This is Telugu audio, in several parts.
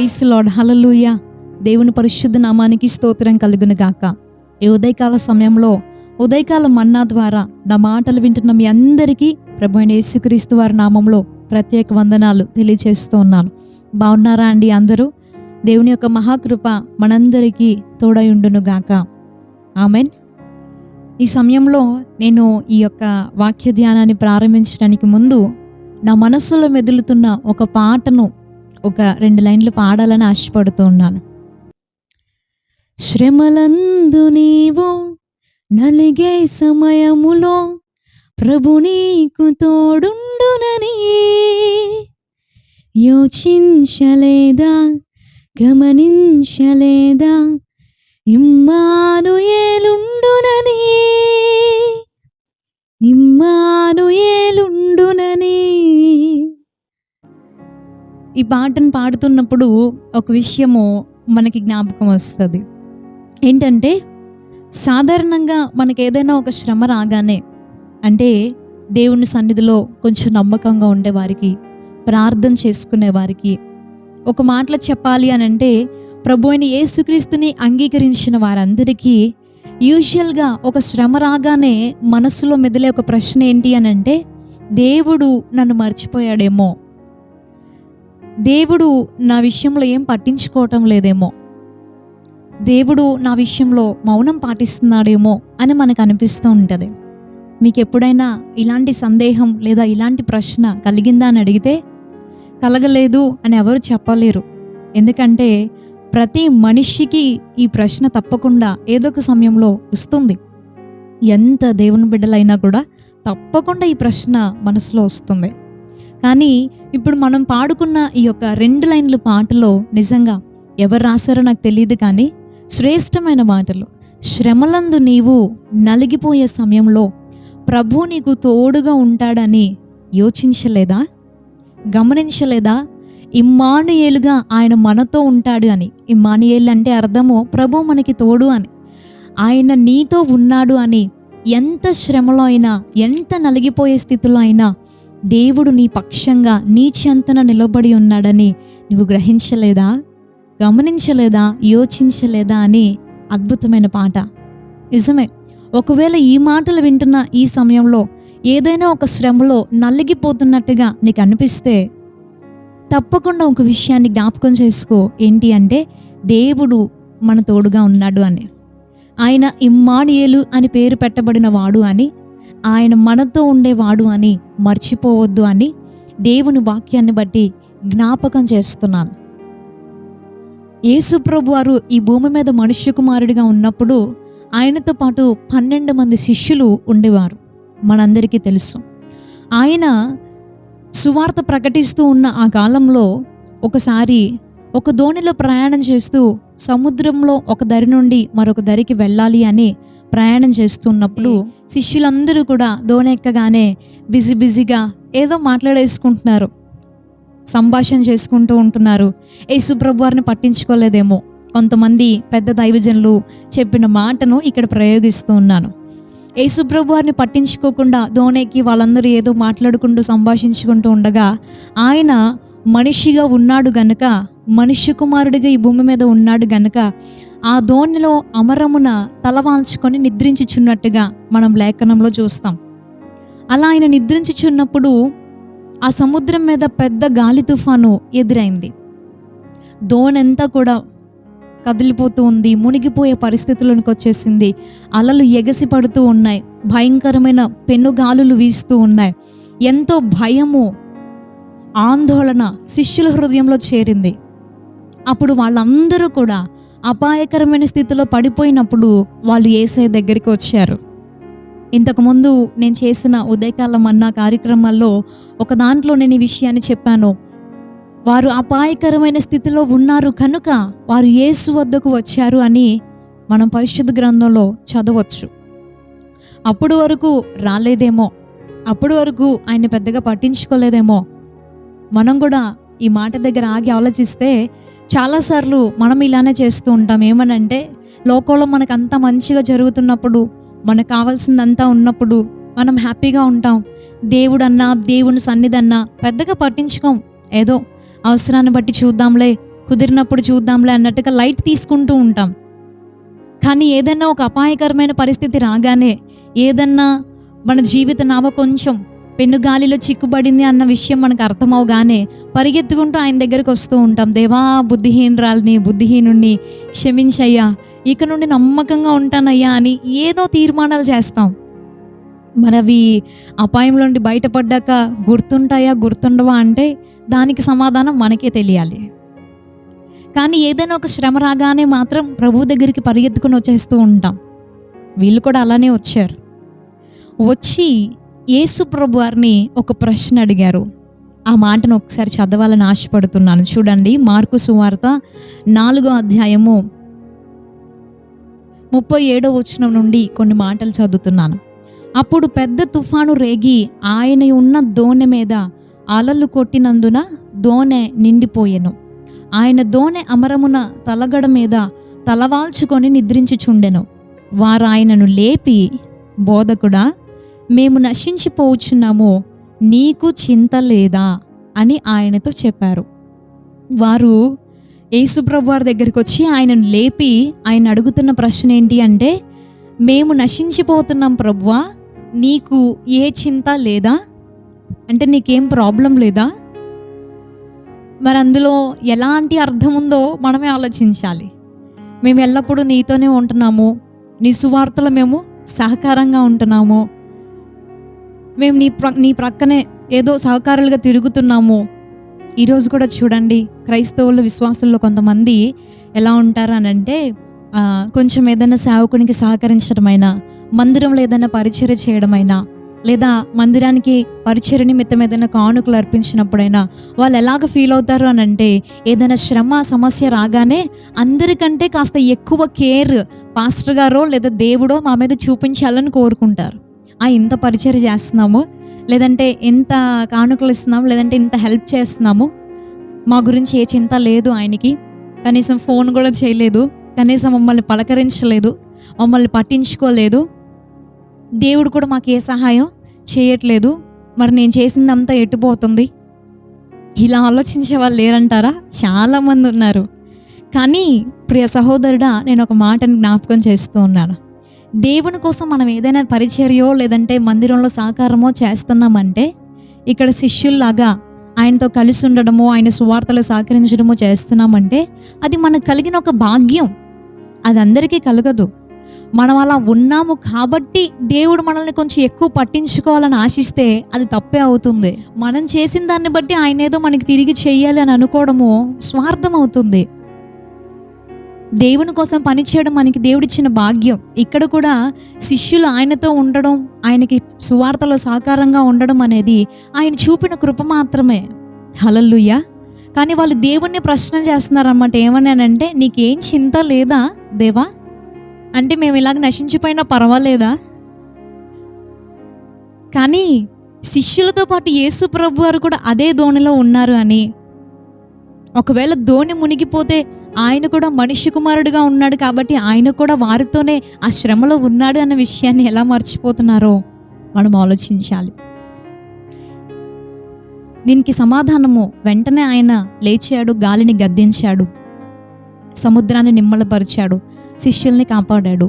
ప్రైజ్ లార్డ్, హల్లెలూయా. దేవుని పరిశుద్ధ నామానికి స్తోత్రం కలుగును గాక. ఈ ఉదయకాల సమయంలో ఉదయకాల మన్నా ద్వారా నా మాటలు వింటున్న మీ అందరికీ ప్రభువైన యేసుక్రీస్తు వారి నామంలో ప్రత్యేక వందనాలు తెలియజేస్తూ ఉన్నాను. బాగున్నారా అండి అందరూ? దేవుని యొక్క మహాకృప మనందరికీ తోడై ఉండును గాక. ఆమెన్. ఈ సమయంలో నేను ఈ యొక్క వాక్య ధ్యానాన్ని ప్రారంభించడానికి ముందు నా మనస్సులో మెదులుతున్న ఒక పాటను ఒక 2 లైన్లు పాడాలని ఆశపడుతూ ఉన్నాను. శ్రమలందు నీవు నలిగే సమయములో ప్రభు నీకు తోడుండునని యోచించలేదా, గమనించలేదా? ఇమ్మానుయేలుండునని, ఇమ్మానుయేలుండునని. ఈ పాటను పాడుతున్నప్పుడు ఒక విషయము మనకి జ్ఞాపకం వస్తుంది. ఏంటంటే, సాధారణంగా మనకి ఏదైనా ఒక శ్రమ రాగానే, అంటే దేవుని సన్నిధిలో కొంచెం నమ్మకంగా ఉండేవారికి, ప్రార్థన చేసుకునే వారికి, ఒక మాటలో చెప్పాలి అని అంటే ప్రభు అయిన యేసుక్రీస్తుని అంగీకరించిన వారందరికీ యూజువల్గా ఒక శ్రమ రాగానే మనస్సులో మెదిలే ఒక ప్రశ్న ఏంటి అని అంటే, దేవుడు నన్ను మర్చిపోయాడేమో, దేవుడు నా విషయంలో ఏం పట్టించుకోవటం లేదేమో, దేవుడు నా విషయంలో మౌనం పాటిస్తున్నాడేమో అని మనకు అనిపిస్తూ ఉంటుంది. మీకు ఎప్పుడైనా ఇలాంటి సందేహం లేదా ఇలాంటి ప్రశ్న కలిగిందా అని అడిగితే కలగలేదు అని ఎవరు చెప్పలేరు. ఎందుకంటే ప్రతి మనిషికి ఈ ప్రశ్న తప్పకుండా ఏదో ఒక సమయంలో వస్తుంది. ఎంత దేవుని బిడ్డలైనా కూడా తప్పకుండా ఈ ప్రశ్న మనసులో వస్తుంది. కానీ ఇప్పుడు మనం పాడుకున్న ఈ యొక్క 2 లైన్ల పాటలో నిజంగా ఎవరు రాశారో నాకు తెలియదు, కానీ శ్రేష్టమైన మాటలు. శ్రమలందు నీవు నలిగిపోయే సమయంలో ప్రభు నీకు తోడుగా ఉంటాడని యోచించలేదా, గమనించలేదా? ఇమ్మానుయేలుగా ఆయన మనతో ఉంటాడు అని. ఇమ్మానుయేలు అంటే అర్థము ప్రభు మనకి తోడు అని. ఆయన నీతో ఉన్నాడు అని. ఎంత శ్రమలో అయినా, ఎంత నలిగిపోయే స్థితిలో అయినా దేవుడు నీ పక్షంగా నీ చెంతన నిలబడి ఉన్నాడని నువ్వు గ్రహించలేదా, గమనించలేదా, యోచించలేదా అని అద్భుతమైన పాట. నిజమే, ఒకవేళ ఈ మాటలు వింటున్న ఈ సమయంలో ఏదైనా ఒక శ్రమలో నలిగిపోతున్నట్టుగా నీకు అనిపిస్తే తప్పకుండా ఒక విషయాన్ని జ్ఞాపకం చేసుకో. ఏంటి అంటే, దేవుడు మన తోడుగా ఉన్నాడు అని. ఆయన ఇమ్మానుయేలు అని పేరు పెట్టబడిన వాడు అని, ఆయన మనతో ఉండేవాడు అని మర్చిపోవద్దు అని దేవుని వాక్యాన్ని బట్టి జ్ఞాపకం చేస్తున్నాను. యేసు ప్రభు వారు ఈ భూమి మీద మనుష్య కుమారుడిగా ఉన్నప్పుడు ఆయనతో పాటు 12 మంది శిష్యులు ఉండేవారు. మనందరికీ తెలుసు. ఆయన సువార్త ప్రకటిస్తూ ఉన్న ఆ కాలంలో ఒకసారి ఒక దోణిలో ప్రయాణం చేస్తూ సముద్రంలో ఒక దరి నుండి మరొక దరికి వెళ్ళాలి అని ప్రయాణం చేస్తున్నప్పుడు శిష్యులందరూ కూడా దోణి ఎక్కగానే బిజీగా ఏదో మాట్లాడేసుకుంటున్నారు, సంభాషణ చేసుకుంటూ ఉంటున్నారు. యేసు ప్రభు వారిని పట్టించుకోలేదేమో. కొంతమంది పెద్ద దైవజనులు చెప్పిన మాటను ఇక్కడ ప్రయోగిస్తూ ఉన్నాను. యేసు ప్రభు వారిని పట్టించుకోకుండా దోణికి వాళ్ళందరూ ఏదో మాట్లాడుకుంటూ సంభాషించుకుంటూ ఉండగా, ఆయన మనిషిగా ఉన్నాడు గనుక, మనుష్య కుమారుడిగా ఈ భూమి మీద ఉన్నాడు గనుక ఆ దోణిలో అమరమున తలవాల్చుకొని నిద్రించుచున్నట్టుగా మనం లేఖనంలో చూస్తాం. అలా ఆయన నిద్రించుచున్నప్పుడు ఆ సముద్రం మీద పెద్ద గాలి తుఫాను ఎదురైంది. దోణంతా కూడా కదిలిపోతూ ఉంది, మునిగిపోయే పరిస్థితుల్లోకి వచ్చేసింది. అలలు ఎగసి పడుతూ ఉన్నాయి, భయంకరమైన పెనుగాలులు వీస్తూ ఉన్నాయి. ఎంతో భయము, ఆందోళన శిష్యుల హృదయంలో చేరింది. అప్పుడు వాళ్ళందరూ కూడా అపాయకరమైన స్థితిలో పడిపోయినప్పుడు వాళ్ళు యేసయ్య దగ్గరికి వచ్చారు. ఇంతకుముందు నేను చేసిన ఉదయకాల మన్నా కార్యక్రమాల్లో ఒక దాంట్లో నేను ఈ విషయాన్ని చెప్పాను. వారు అపాయకరమైన స్థితిలో ఉన్నారు కనుక వారు యేసు వద్దకు వచ్చారు అని మనం పరిశుద్ధ గ్రంథంలో చదవచ్చు. అప్పుడు వరకు రాలేదేమో, అప్పుడు వరకు ఆయన పెద్దగా పట్టించుకోలేదేమో. మనం కూడా ఈ మాట దగ్గర ఆగి ఆలోచిస్తే చాలాసార్లు మనం ఇలానే చేస్తూ ఉంటాం. ఏమనంటే, లోకంలో మనకు అంతా మంచిగా జరుగుతున్నప్పుడు, మనకు కావాల్సిందంతా ఉన్నప్పుడు మనం హ్యాపీగా ఉంటాం. దేవుడన్నా, దేవుని సన్నిధన్నా పెద్దగా పట్టించుకోం. ఏదో అవసరాన్ని బట్టి చూద్దాంలే, కుదిరినప్పుడు చూద్దాంలే అన్నట్టుగా లైట్ తీసుకుంటూ ఉంటాం. కానీ ఏదన్నా ఒక అపాయకరమైన పరిస్థితి రాగానే, ఏదన్నా మన జీవిత నావ కొంచెం పెనుగాలిలో చిక్కుబడింది అన్న విషయం మనకు అర్థమవగానే పరిగెత్తుకుంటూ ఆయన దగ్గరికి వస్తూ ఉంటాం. దేవా, బుద్ధిహీనురాల్ని, బుద్ధిహీనుణ్ణి క్షమించయ్యా, ఇక నుండి నమ్మకంగా ఉంటానయ్యా అని ఏదో తీర్మానాలు చేస్తాం. మరి అవి అపాయంలో నుండి బయటపడ్డాక గుర్తుంటాయా, గుర్తుండవా అంటే దానికి సమాధానం మనకే తెలియాలి. కానీ ఏదైనా ఒక శ్రమ రాగానే మాత్రం ప్రభు దగ్గరికి పరిగెత్తుకుని వచ్చేస్తూ ఉంటాం. వీళ్ళు కూడా అలానే వచ్చారు. వచ్చి యేసు ప్రభు వారిని ఒక ప్రశ్న అడిగారు. ఆ మాటను ఒకసారి చదవాలని ఆశపడుతున్నాను. చూడండి, మార్కు సువార్త 4వ అధ్యాయము 37వ వచనం నుండి కొన్ని మాటలు చదువుతున్నాను. అప్పుడు పెద్ద తుఫాను రేగి ఆయన ఉన్న దోణె మీద అలలు కొట్టినందున దోణె నిండిపోయెను. ఆయన దోణె అమరమున తలగడ మీద తలవాల్చుకొని నిద్రించుచుండెను. వారు ఆయనను లేపి, బోధకుడా, మేము నశించిపోవచ్చున్నాము, నీకు చింత లేదా అని ఆయనతో చెప్పారు. వారు యేసుప్రభు వారి దగ్గరికి వచ్చి ఆయనను లేపి ఆయన అడుగుతున్న ప్రశ్న ఏంటి అంటే, మేము నశించిపోతున్నాం ప్రభువా, నీకు ఏ చింత లేదా? అంటే నీకేం ప్రాబ్లం లేదా? మరి అందులో ఎలాంటి అర్థం ఉందో మనమే ఆలోచించాలి. మేము ఎల్లప్పుడూ నీతోనే ఉంటున్నాము, నీ సువార్తలో మేము సహకారంగా ఉంటున్నాము, మేము నీ ప్రక్కనే ఏదో సహకారులుగా తిరుగుతున్నాము. ఈరోజు కూడా చూడండి, క్రైస్తవుల విశ్వాసుల్లో కొంతమంది ఎలా ఉంటారు అని అంటే, కొంచెం ఏదైనా సేవకునికి సహకరించడమైనా, మందిరంలో ఏదైనా పరిచర్య చేయడమైనా, లేదా మందిరానికి పరిచర్య నిమిత్తం ఏదైనా కానుకలు అర్పించినప్పుడైనా వాళ్ళు ఎలాగ ఫీల్ అవుతారు అని అంటే, ఏదైనా శ్రమ సమస్య రాగానే అందరికంటే కాస్త ఎక్కువ కేర్ పాస్టర్ గారో లేదా దేవుడో మా మీద చూపించాలని కోరుకుంటారు. ఇంత పరిచర్య చేస్తున్నాము, లేదంటే ఇంత కానుకలు ఇస్తున్నాము, లేదంటే ఇంత హెల్ప్ చేస్తున్నాము, మా గురించి ఏ చింత లేదు ఆయనకి, కనీసం ఫోన్ కూడా చేయలేదు, కనీసం మమ్మల్ని పలకరించలేదు, మమ్మల్ని పట్టించుకోలేదు, దేవుడు కూడా మాకు ఏ సహాయం చేయట్లేదు, మరి నేను చేసిందంతా ఎట్టుపోతుంది. ఇలా ఆలోచించే వాళ్ళు లేరంటారా? చాలామంది ఉన్నారు. కానీ ప్రియ సహోదరుడా, నేను ఒక మాటను జ్ఞాపకం చేస్తూ ఉన్నాను. దేవుని కోసం మనం ఏదైనా పరిచర్యో లేదంటే మందిరంలో సహకారమో చేస్తున్నామంటే, ఇక్కడ శిష్యుల్లాగా ఆయనతో కలిసి ఉండడమో, ఆయన సువార్తలు సహకరించడమో చేస్తున్నామంటే అది మనకు కలిగిన ఒక భాగ్యం. అది అందరికీ కలగదు. మనం అలా ఉన్నాము కాబట్టి దేవుడు మనల్ని కొంచెం ఎక్కువ పట్టించుకోవాలని ఆశిస్తే అది తప్పే అవుతుంది. మనం చేసిన దాన్ని బట్టి ఆయన ఏదో మనకి తిరిగి చెయ్యాలి అని అనుకోవడము స్వార్థం అవుతుంది. దేవుని కోసం పనిచేయడం మనకి దేవుడిచ్చిన భాగ్యం. ఇక్కడ కూడా శిష్యులు ఆయనతో ఉండడం, ఆయనకి సువార్తలో సహకారంగా ఉండడం అనేది ఆయన చూపిన కృప మాత్రమే. హల్లెలూయా. కానీ వాళ్ళు దేవుణ్ణి ప్రశ్న చేస్తున్నారన్నమాట. ఏమన్నానంటే, నీకేం చింత లేదా దేవా? అంటే మేము ఇలాగ నశించిపోయినా పర్వాలేదా? కానీ శిష్యులతో పాటు యేసు ప్రభు వారు కూడా అదే దోణిలో ఉన్నారు అని, ఒకవేళ దోణి మునిగిపోతే ఆయన కూడా మనిషి కుమారుడిగా ఉన్నాడు కాబట్టి ఆయన కూడా వారితోనే ఆ శ్రమలో ఉన్నాడు అన్న విషయాన్ని ఎలా మర్చిపోతున్నారో మనం ఆలోచించాలి. దీనికి సమాధానము వెంటనే ఆయన లేచాడు, గాలిని గద్దించాడు, సముద్రాన్ని నిమ్మలపరిచాడు, శిష్యుల్ని కాపాడాడు.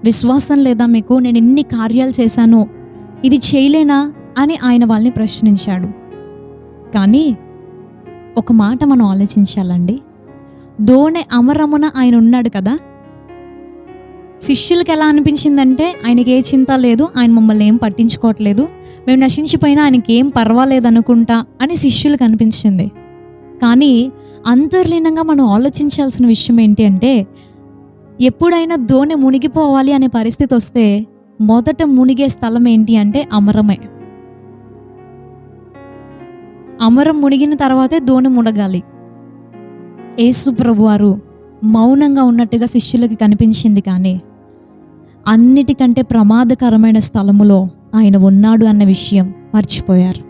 విశ్వాసం లేదా మీకు? నేను ఇన్ని కార్యాలు చేశాను, ఇది చేయలేనా అని ఆయన వాళ్ళని ప్రశ్నించాడు. కానీ ఒక మాట మనం ఆలోచించాలండి. దోణె అమరమున ఆయన ఉన్నాడు కదా. శిష్యులకి ఎలా అనిపించిందంటే, ఆయనకి ఏ చింత లేదు, ఆయన మమ్మల్ని ఏం పట్టించుకోవట్లేదు, మేము నశించిపోయినా ఆయనకి ఏం పర్వాలేదు అనుకుంటా అని శిష్యులకు అనిపించింది. కానీ అంతర్లీనంగా మనం ఆలోచించాల్సిన విషయం ఏంటి అంటే, ఎప్పుడైనా దోణె మునిగిపోవాలి అనే పరిస్థితి వస్తే మొదట మునిగే స్థలం ఏంటి అంటే అమరమే. అమరం మునిగిన తర్వాతే దోణి మునగాలి. యేసు ప్రభువారు మౌనంగా ఉన్నట్టుగా శిష్యులకి కనిపించింది, కానీ అన్నిటికంటే ప్రమాదకరమైన స్థలములో ఆయన ఉన్నాడు అన్న విషయం మర్చిపోయారు.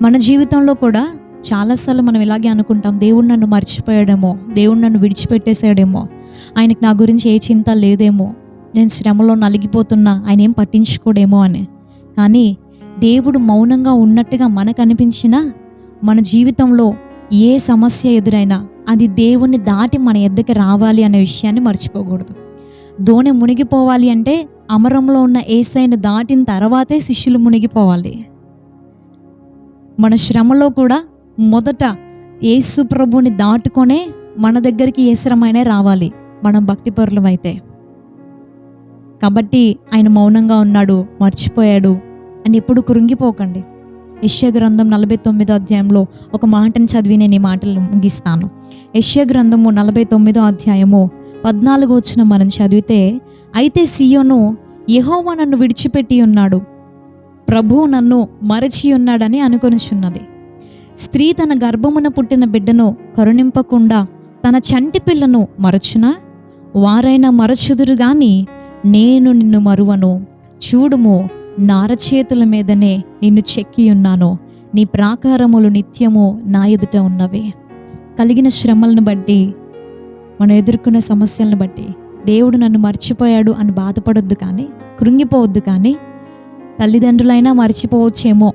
మన జీవితంలో కూడా చాలాసార్లు మనం ఇలాగే అనుకుంటాం, దేవుడు నన్ను మర్చిపోయాడేమో, దేవుడు నన్ను విడిచిపెట్టేసాడేమో, ఆయనకి నా గురించి ఏ చింత లేదేమో, నేను శ్రమలో నలిగిపోతున్నా, ఆయన ఏం పట్టించుకోడేమో అని. కానీ దేవుడు మౌనంగా ఉన్నట్టుగా మనకు అనిపించినా మన జీవితంలో ఏ సమస్య ఎదురైనా అది దేవుణ్ణి దాటి మన ఎద్దకి రావాలి అనే విషయాన్ని మర్చిపోకూడదు. దోణి మునిగిపోవాలి అంటే అమరంలో ఉన్న యేసయ్యను దాటిన తర్వాతే శిష్యులు మునిగిపోవాలి. మన శ్రమలో కూడా మొదట యేసు ప్రభుని దాటుకొనే మన దగ్గరికి ఏ శ్రమైనా రావాలి, మనం భక్తిపరులమైతే. కాబట్టి ఆయన మౌనంగా ఉన్నాడు, మర్చిపోయాడు అని ఎప్పుడు కృంగిపోకండి. యెషయా గ్రంథం 49వ అధ్యాయంలో ఒక మాటను చదివి నేను ఈ మాటలు ముగిస్తాను. యెషయా గ్రంథము 49వ అధ్యాయము 14వ వచనం మనం చదివితే, అయితే సీయోను యెహోవా నన్ను విడిచిపెట్టి ఉన్నాడు, ప్రభువు నన్ను మరచి ఉన్నాడని అనుకొనిచున్నది. స్త్రీ తన గర్భమున పుట్టిన బిడ్డను కరుణింపకుండా తన చంటి పిల్లను మరచునా? వారైనా మరచుదురు గాని నేను నిన్ను మరువను. చూడుము, నా అరచేతుల మీదనే నిన్ను చెక్కి ఉన్నాను, నీ ప్రాకారములు నిత్యము నా ఎదుట ఉన్నవి. కలిగిన శ్రమలను బట్టి, మనం ఎదుర్కొనే సమస్యలను బట్టి దేవుడు నన్ను మర్చిపోయాడు అని బాధపడొద్దు, కానీ కృంగిపోవద్దు. కానీ తల్లిదండ్రులైనా మర్చిపోవచ్చేమో,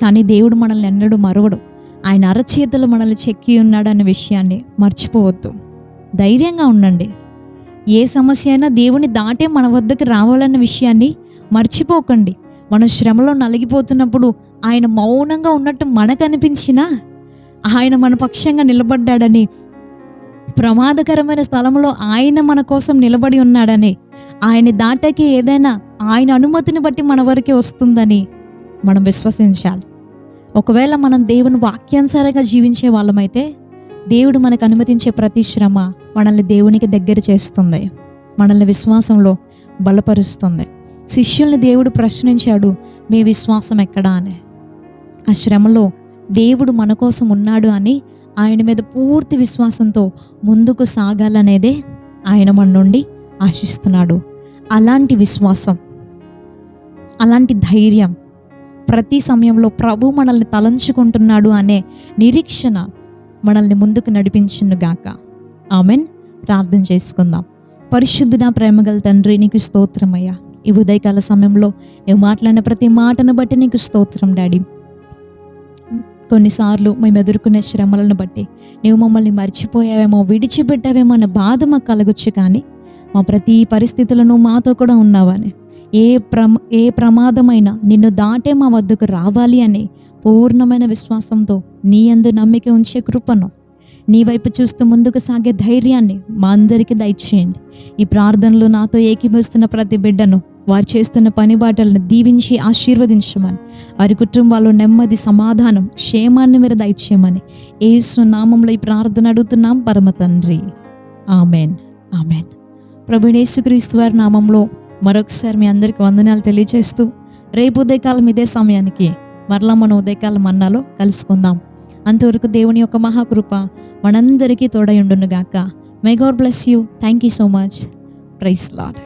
కానీ దేవుడు మనల్ని ఎన్నడూ మరువడు. ఆయన అరచేతులు మనల్ని చెక్కి ఉన్నాడు అనే విషయాన్ని మర్చిపోవద్దు. ధైర్యంగా ఉండండి. ఏ సమస్య అయినా దేవుని దాటే మన వద్దకు రావాలన్న విషయాన్ని మర్చిపోకండి. మన శ్రమలో నలిగిపోతున్నప్పుడు ఆయన మౌనంగా ఉన్నట్టు మనకు అనిపించినా ఆయన మన పక్షంగా నిలబడ్డాడని, ప్రమాదకరమైన స్థలంలో ఆయన మన కోసం నిలబడి ఉన్నాడని, ఆయన దాటకి ఏదైనా ఆయన అనుమతిని బట్టి మన వరకే వస్తుందని మనం విశ్వసించాలి. ఒకవేళ మనం దేవుని వాక్యానుసారంగా జీవించే వాళ్ళమైతే దేవుడు మనకు అనుమతించే ప్రతి శ్రమ మనల్ని దేవునికి దగ్గర చేస్తుంది, మనల్ని విశ్వాసంలో బలపరుస్తుంది. శిష్యుల్ని దేవుడు ప్రశ్నించాడు, మీ విశ్వాసం ఎక్కడా అని. ఆ శ్రమలో దేవుడు మన కోసం ఉన్నాడు అని ఆయన మీద పూర్తి విశ్వాసంతో ముందుకు సాగాలనేదే ఆయన మన నుండి ఆశిస్తున్నాడు. అలాంటి విశ్వాసం, అలాంటి ధైర్యం, ప్రతి సమయంలో ప్రభు మనల్ని తలంచుకుంటున్నాడు అనే నిరీక్షణ మనల్ని ముందుకు నడిపించునుగాక. ఆమెన్. ప్రార్థన చేసుకుందాం. పరిశుద్ధుడా, ప్రేమగల తండ్రి, నీకు స్తోత్రమయ్యా. ఈ ఉదయకాల సమయంలో నువ్వు మాట్లాడిన ప్రతి మాటను బట్టి నీకు స్తోత్రం డాడీ. కొన్నిసార్లు మేము ఎదుర్కొనే శ్రమలను బట్టి నువ్వు మమ్మల్ని మర్చిపోయావేమో, విడిచిపెట్టావేమో అన్న బాధ మాకు కలగొచ్చు, కానీ మా ప్రతి పరిస్థితులను మాతో కూడా ఉన్నావని, ఏ ప్రమాదమైనా నిన్ను దాటే మా వద్దకు రావాలి అని పూర్ణమైన విశ్వాసంతో నీ యందు నమ్మిక ఉంచే కృపను, నీ వైపు చూస్తూ ముందుకు సాగే ధైర్యాన్ని మా అందరికీ దయచేయండి. ఈ ప్రార్థనలో నాతో ఏకీభవిస్తున్న ప్రతి బిడ్డను, వారు చేస్తున్న పని బాటలను దీవించి ఆశీర్వదించమని, వారి కుటుంబాల్లో నెమ్మది, సమాధానం, క్షేమాన్ని మీరు దయచేయమని యేసు నామంలో ఈ ప్రార్థన అడుగుతున్నాం పరమ తండ్రి. Amen, amen. ప్రభువైన యేసుక్రీస్తు వారి నామంలో మరొకసారి మీ అందరికీ వందనాలు తెలియజేస్తూ, రేపు ఉదయకాలం ఇదే సమయానికి మరలా మనం ఉదయకాలం మన్నాలో కలుసుకుందాం. అంతవరకు దేవుని యొక్క మహాకృప మనందరికీ తోడై ఉండును గాక. May God bless you. Thank you so much. Praise lord.